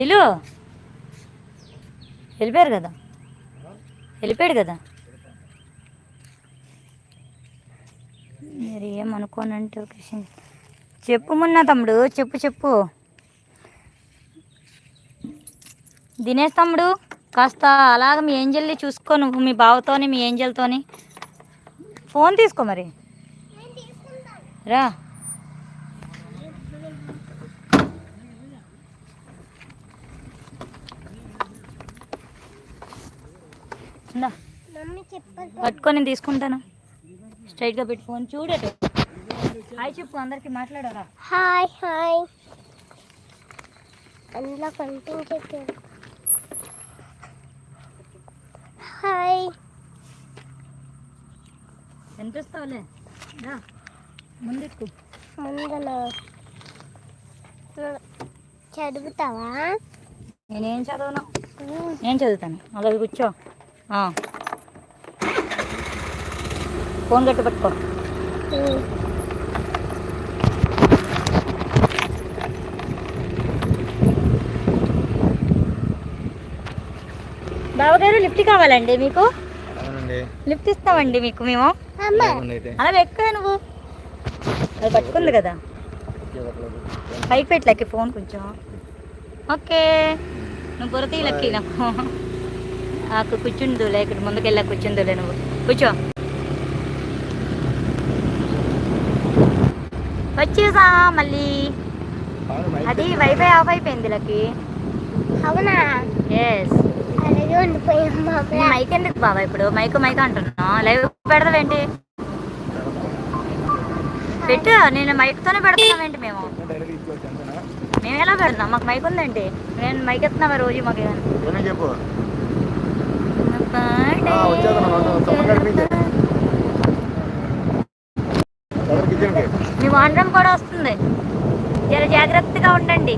ఇల్లు వెళ్ళిపోయారు కదా, వెళ్ళిపోయాడు కదా. మీరు ఏమనుకోనంటే ఒక విషయం చెప్పు మొన్న తమ్ముడు, చెప్పు చెప్పు. దినేష్ తమ్ముడు కాస్త అలాగ మీ ఏంజల్ని చూసుకో, నువ్వు మీ బావతోని మీ ఏంజల్తోని ఫోన్ తీసుకో మరి రా. పట్టుకొని నేను తీసుకుంటాను. స్ట్రైట్గా పెట్టి ఫోన్ చూడట. హాయ్ చెప్పు అందరికి, మాట్లాడారా? Hi hi. అందులో కంటిన్యూ చెప్పారు. హాయ్ వినిపిస్తావులే, ముందుకు ముందన చదువుతావా? నేనేం చదవను, నేను చదువుతాను. అలాగే కూర్చో. ఫోన్ గట్టి పట్టుకో. బావగారు లిఫ్ట్ కావాలండి మీకు? లిఫ్ట్ ఇస్తామండి మీకు మేము. అలా ఎక్క నువ్వు అది పట్టుకుంది కదా, పైకి పెట్టలేక ఫోన్ కొంచెం. ఓకే నువ్వు బుర్ర తీలక్కి నాకు కూర్చుందులే, ఇక్కడ ముందుకెళ్ళా కూర్చుందులే, నువ్వు కూర్చో. వచ్చేసా మళ్ళీ. అది వైఫై ఆఫ్ అయిపోయింది లకి. అవునా? ఎస్. మైక్ ఎందుకు బాబా ఇప్పుడు? మైక్ అంటున్నా. లైవ్ పెడతావేంటి? పెట్టు. నేను మైక్తోనే పెడుతున్నామేంటి మేము? మేము ఎలా పెడతాం? మాకు మైక్ ఉందేంటి? నేను మైక్ ఎత్తున్నా రోజు. మాకు మీ వాండ్రం కూడా వస్తుంది, జర జాగ్రత్తగా ఉండండి.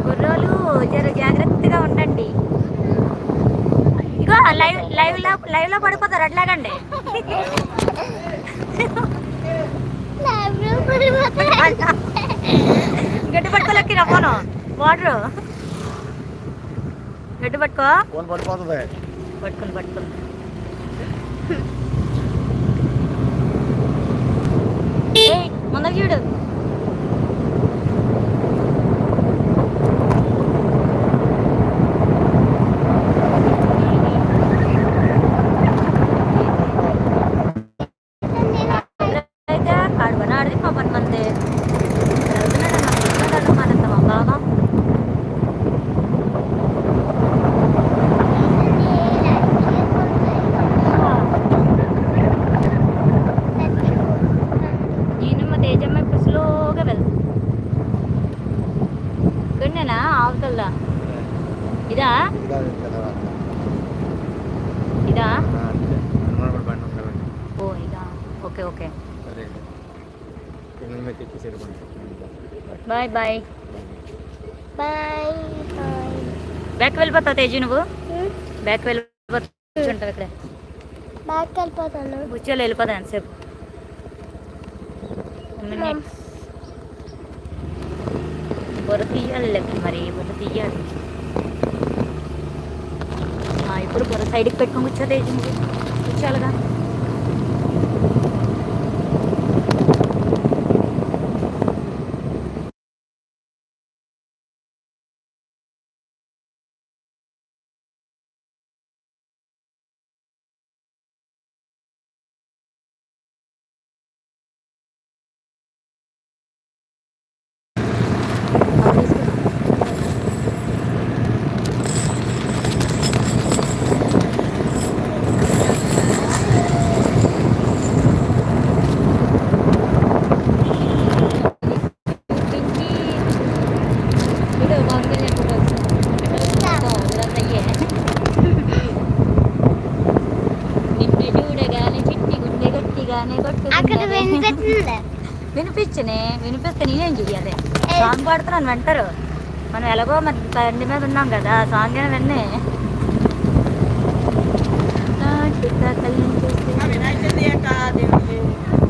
కుర్రోలు జర జాగ్రత్తగా ఉండండి. ఇగో లైవ్ లో పడిపోతారు, అట్లాగండి. గట్టి పట్టుకోలేక ఫోను వాటర్ గట్టి పట్టుకో. పట్టుకుని ముందర చూడు. ఇదా ఇదా? ఓ ఇదా. Okay okay bye bye bye. Back వెళ్ళిపోతావు తేజు, నువ్వు బ్యాక్ వెళ్ళిపోతావు. ఇక్కడ బ్యాక్ వెళ్ళిపోతాను. కూర్చోలు వెళ్ళిపోతాను ఎంతసేపు. బుర్ర తీయాలి లెక్క, మరి బుర్ర తీయాలి. ఇప్పుడు బుర్ర సైడ్కి పెట్టుకొని కూర్చోతే కూర్చోాలిగా. వినిపిస్తే నేనేం చెయ్యాలి? సాంగ్ పాడుతున్నాను వింటారు. మనం ఎలాగో మరి బండి మీద ఉన్నాం కదా, సాంగ్ అయినా విన్నే.